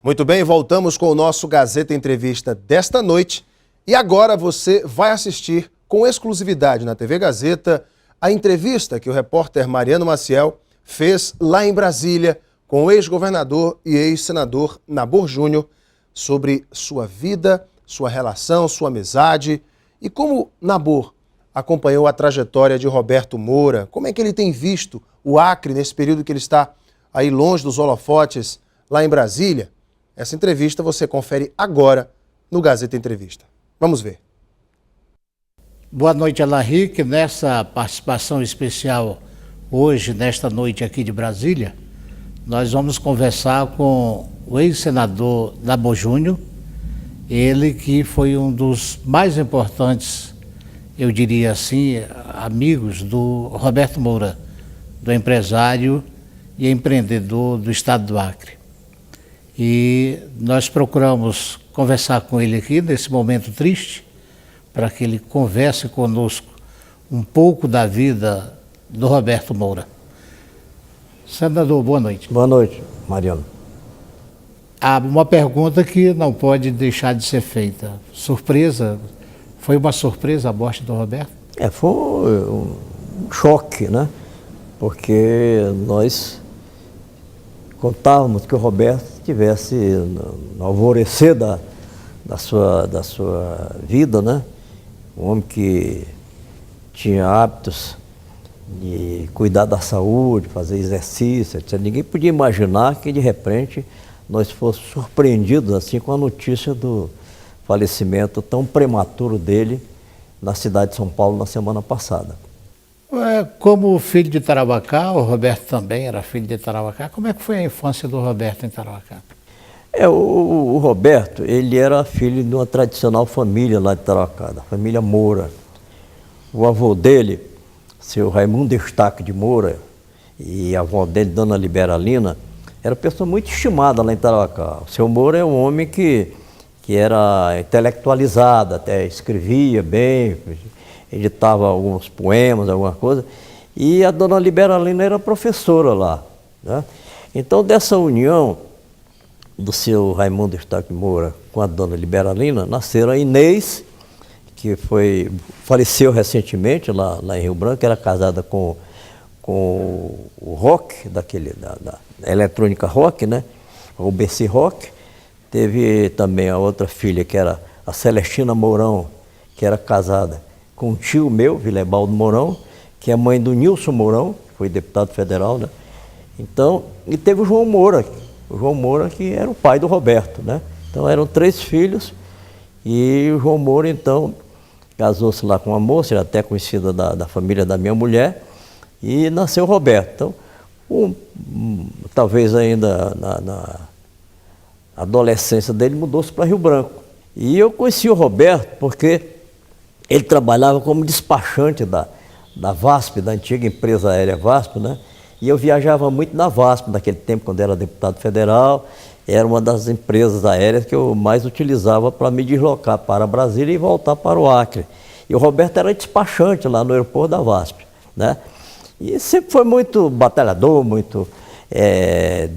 Muito bem, voltamos com o nosso Gazeta Entrevista desta noite. E agora você vai assistir com exclusividade na TV Gazeta a entrevista que o repórter Mariano Maciel fez lá em Brasília com o ex-governador e ex-senador Nabor Júnior sobre sua vida, sua relação, sua amizade e como Nabor acompanhou a trajetória de Roberto Moura, como é que ele tem visto o Acre nesse período que ele está aí longe dos holofotes lá em Brasília. Essa entrevista você confere agora no Gazeta Entrevista. Vamos ver. Boa noite, Alain Henrique. Nessa participação especial hoje, nesta noite aqui de Brasília, nós vamos conversar com o ex-senador Nabor Júnior, ele que foi um dos mais importantes, eu diria assim, amigos do Roberto Moura, do empresário e empreendedor do estado do Acre. E nós procuramos conversar com ele aqui nesse momento triste, para que ele converse conosco um pouco da vida do Roberto Moura. Senador, boa noite. Boa noite, Mariano. Há uma pergunta que não pode deixar de ser feita. Surpresa, foi uma surpresa a morte do Roberto? Foi um choque, né? Porque nós contávamos que o Roberto estivesse no alvorecer da sua vida, né? Um homem que tinha hábitos de cuidar da saúde, fazer exercício, etc. Ninguém podia imaginar que, de repente, nós fôssemos surpreendidos assim com a notícia do falecimento tão prematuro dele na cidade de São Paulo na semana passada. Como filho de Tarauacá, o Roberto também era filho de Tarauacá. Como é que foi a infância do Roberto em Tarauacá? O Roberto, ele era filho de uma tradicional família lá de Tarauacá, da família Moura. O avô dele, seu Raimundo Eustáquio de Moura, e a avó dele, Dona Liberalina, era pessoa muito estimada lá em Tarauacá. O seu Moura é um homem que era intelectualizado, até escrevia bem, editava alguns poemas, alguma coisa, e a Dona Liberalina era professora lá, né? Então, dessa união do seu Raimundo Eustáquio Moura com a Dona Liberalina, nasceram a Inês, que faleceu recentemente lá em Rio Branco, era casada com o Roque, da eletrônica Roque, né? O BC Roque. Teve também a outra filha, que era a Celestina Mourão, que era casada com um tio meu, Vilebaldo Mourão, que é mãe do Nilson Mourão, que foi deputado federal, né? Então, e teve o João Moura, que era o pai do Roberto, né? Então eram 3 filhos, e o João Moura, então, casou-se lá com uma moça, era até conhecida da família da minha mulher, e nasceu o Roberto. Então, talvez ainda na adolescência dele, mudou-se para Rio Branco. E eu conheci o Roberto porque ele trabalhava como despachante da VASP, da antiga empresa aérea VASP, né? E eu viajava muito na VASP, naquele tempo, quando era deputado federal. Era uma das empresas aéreas que eu mais utilizava para me deslocar para Brasília e voltar para o Acre. E o Roberto era despachante lá no aeroporto da VASP, né? E sempre foi muito batalhador, muito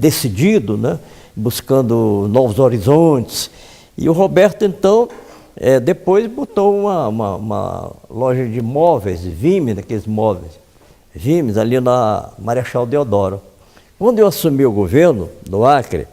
decidido, né? Buscando novos horizontes. E o Roberto, então, depois botou uma loja de móveis, Vime, daqueles móveis, Vimes, ali na Marechal Deodoro. Quando eu assumi o governo do Acre,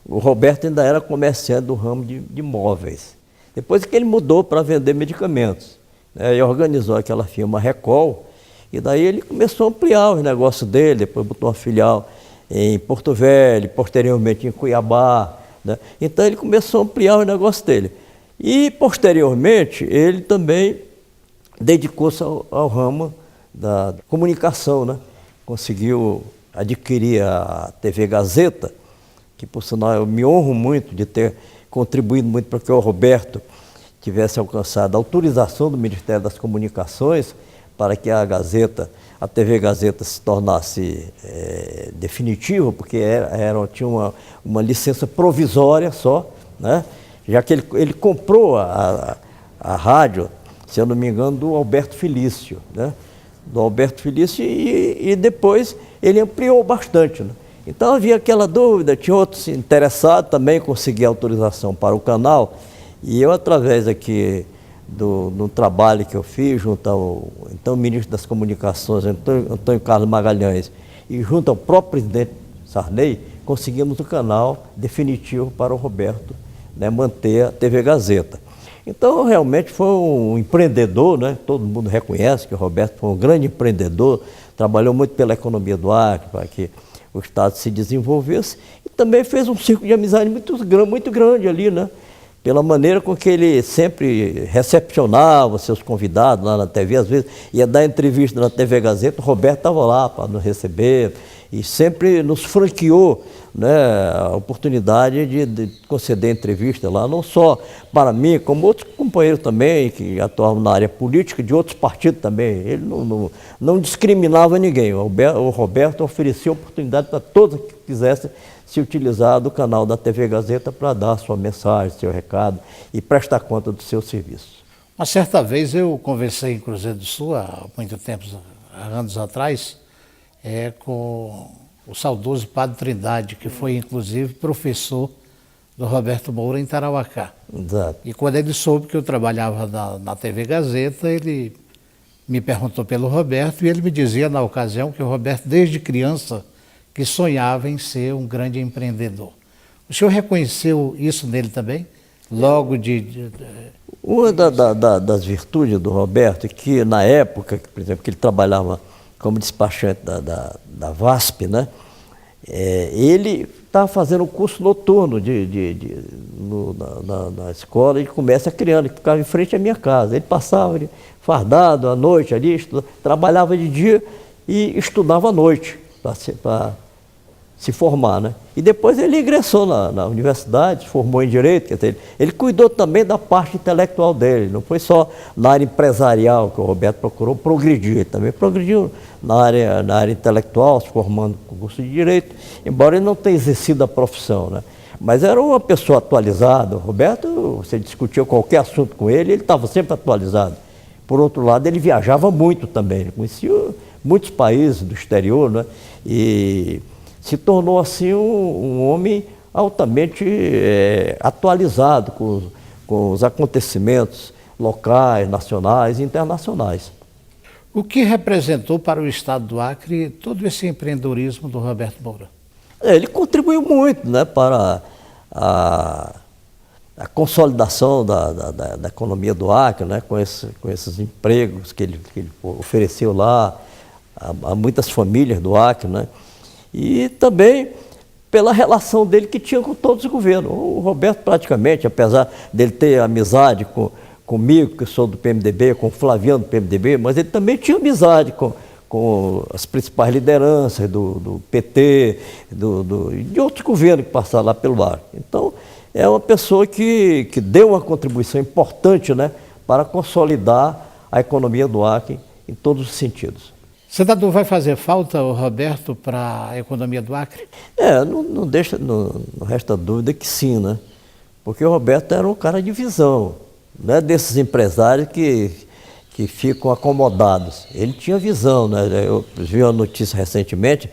o Roberto ainda era comerciante do ramo de móveis. Depois que ele mudou para vender medicamentos, né, e organizou aquela firma Recol, e daí ele começou a ampliar os negócios dele, depois botou uma filial em Porto Velho, posteriormente em Cuiabá, né? Então ele começou a ampliar os negócios dele. E posteriormente ele também dedicou-se ao ramo da comunicação, né? Conseguiu adquirir a TV Gazeta, que por sinal eu me honro muito de ter contribuído muito para que o Roberto tivesse alcançado a autorização do Ministério das Comunicações para que a TV Gazeta se tornasse definitiva, porque tinha uma licença provisória só, né? Já que ele comprou a rádio, se eu não me engano, do Alberto Felício, né? Do Alberto Felício, e depois ele ampliou bastante, né? Então havia aquela dúvida, tinha outros interessados também em conseguir autorização para o canal, e eu, através aqui do trabalho que eu fiz junto ao então ministro das Comunicações, Antônio Carlos Magalhães, e junto ao próprio presidente Sarney, conseguimos o canal definitivo para o Roberto, né, manter a TV Gazeta. Então, realmente foi um empreendedor, né? Todo mundo reconhece que o Roberto foi um grande empreendedor, trabalhou muito pela economia do Acre, para que o Estado se desenvolvesse, e também fez um círculo de amizade muito grande ali, né? Pela maneira com que ele sempre recepcionava seus convidados lá na TV, às vezes ia dar entrevista na TV Gazeta, o Roberto estava lá para nos receber, e sempre nos franqueou, né, a oportunidade de conceder entrevista lá, não só para mim, como outros companheiros também que atuavam na área política, de outros partidos também. Ele não discriminava ninguém. O Roberto oferecia oportunidade para todos que quisessem se utilizar do canal da TV Gazeta para dar sua mensagem, seu recado e prestar conta do seu serviço. Uma certa vez eu conversei em Cruzeiro do Sul, há muito tempo, há anos atrás, com o saudoso Padre Trindade, que foi inclusive professor do Roberto Moura em Tarauacá. Exato. E quando ele soube que eu trabalhava na TV Gazeta, ele me perguntou pelo Roberto e ele me dizia na ocasião que o Roberto, desde criança, que sonhava em ser um grande empreendedor. O senhor reconheceu isso nele também? Logo Uma das virtudes do Roberto é que na época, por exemplo, que ele trabalhava como despachante da VASP, né? Ele estava fazendo um curso noturno na escola de comércio criando, que ficava em frente à minha casa. Ele passava fardado à noite ali, trabalhava de dia e estudava à noite para se formar, né? E depois ele ingressou na universidade, se formou em Direito, quer dizer, ele cuidou também da parte intelectual dele, não foi só na área empresarial que o Roberto procurou progredir, ele também progrediu na área intelectual, se formando com curso de Direito, embora ele não tenha exercido a profissão, né? Mas era uma pessoa atualizada. O Roberto, você discutia qualquer assunto com ele, ele estava sempre atualizado. Por outro lado, ele viajava muito também, ele conhecia muitos países do exterior, né? E se tornou assim um homem altamente atualizado com os acontecimentos locais, nacionais e internacionais. O que representou para o Estado do Acre todo esse empreendedorismo do Roberto Moura? Ele contribuiu muito, né, para a consolidação da economia do Acre, né, com esses empregos que ele ofereceu lá a muitas famílias do Acre, né? E também pela relação dele que tinha com todos os governos. O Roberto praticamente, apesar dele ter amizade comigo, que sou do PMDB, com o Flaviano do PMDB, mas ele também tinha amizade com as principais lideranças do PT, de outros governos que passaram lá pelo Acre. Então, é uma pessoa que deu uma contribuição importante, né, para consolidar a economia do Acre em todos os sentidos. Senador, vai fazer falta o Roberto para a economia do Acre? Não resta dúvida que sim, né? Porque o Roberto era um cara de visão, não é desses empresários que ficam acomodados. Ele tinha visão, né? Eu vi uma notícia recentemente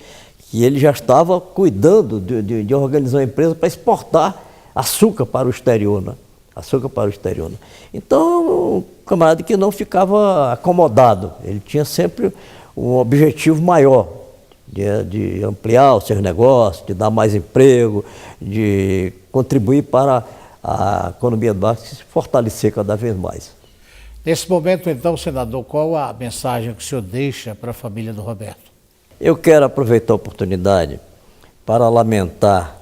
que ele já estava cuidando de organizar uma empresa para exportar açúcar para o exterior, né? Açúcar para o exterior, né? Então, um camarada que não ficava acomodado, ele tinha sempre um objetivo maior, de ampliar os seus negócios, de dar mais emprego, de contribuir para a economia do Acre se fortalecer cada vez mais. Nesse momento, então, senador, qual a mensagem que o senhor deixa para a família do Roberto? Eu quero aproveitar a oportunidade para lamentar,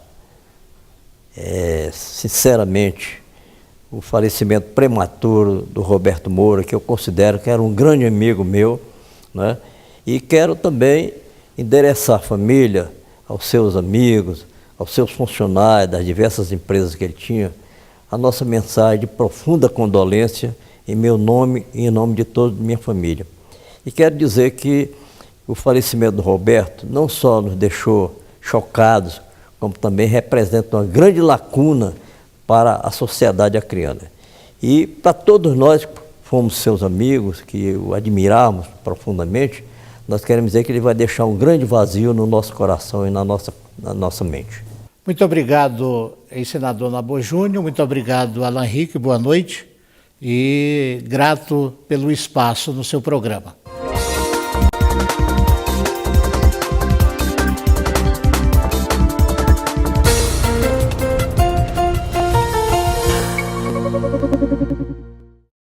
sinceramente, o falecimento prematuro do Roberto Moura, que eu considero que era um grande amigo meu, né? E quero também endereçar a família, aos seus amigos, aos seus funcionários das diversas empresas que ele tinha, a nossa mensagem de profunda condolência em meu nome e em nome de toda a minha família. E quero dizer que o falecimento do Roberto não só nos deixou chocados, como também representa uma grande lacuna para a sociedade acreana. E para todos nós que fomos seus amigos, que o admiramos profundamente, nós queremos dizer que ele vai deixar um grande vazio no nosso coração e na nossa mente. Muito obrigado, ex-senador Nabor Júnior, muito obrigado, Alan Henrique, boa noite e grato pelo espaço no seu programa.